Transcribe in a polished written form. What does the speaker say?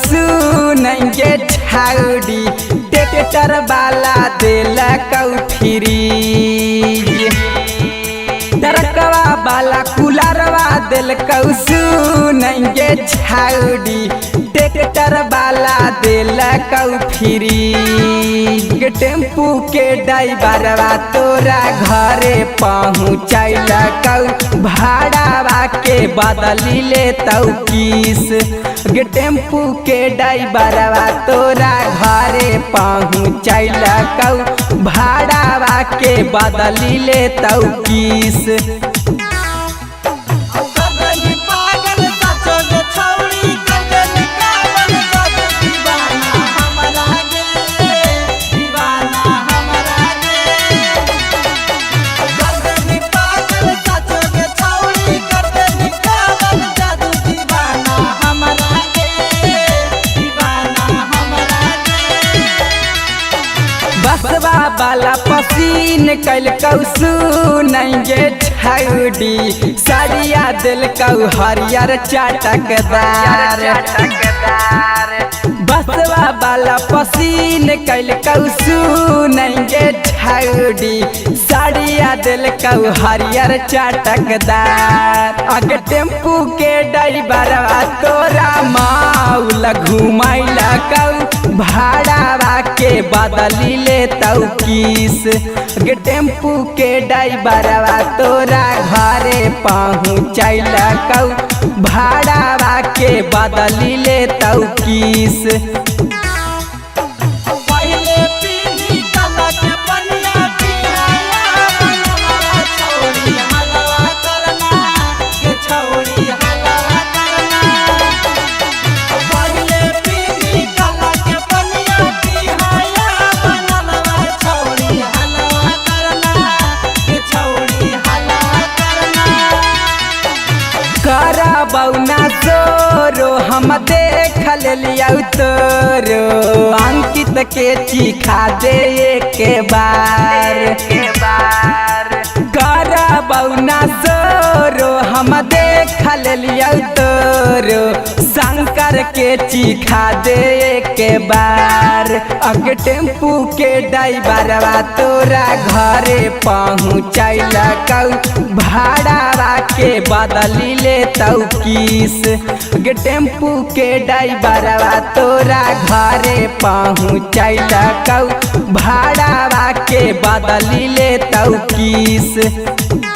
सुनेंगे छाउडी ट्रैक्टर वाला दिल फ्री ट्रकवा वाला कूलरवा दिल सुनेंगे छाउडी ट्रैक्टर वाला दिल फ्री टेम्पू के ड्राइवरवा तोरा घरे पहुँचैल भाड़ावा के बदली ले किस टेम्पू के ड्राइवरवा तोरा घरे पहुँचैल भाड़ावा के बदली ले किस बसवा वाला पसीन कैल सुनेंगे छाउडी साड़िया दिल हरियर चटकदार बसवा वाला पसीन कैल सुनेंगे छाउडी साड़िया दिल हरियर चटकदार अगर टेम्पू के ड्राइवरवा तोरा माउल घुमैल भाड़ावा के बदली ले किस टेम्पू के ड्राइवरवा तोरा घरे पहुँचैल भाड़ावा के बदली ले किस बौना जोरो हम देख लिया तोरो अंकित के चिखा दे के बार कर बौना जोरो हम देख लिया तोरो शंकर के चिखा दे के बार अग टेम्पू के ड्राइवरवा तोरा घरे पहुँचैल भाड़ावा के बदली ले किस टेम्पू के ड्राइवरवा तोरा घरे पहुँचैल भाड़ावा के बदली ले किस।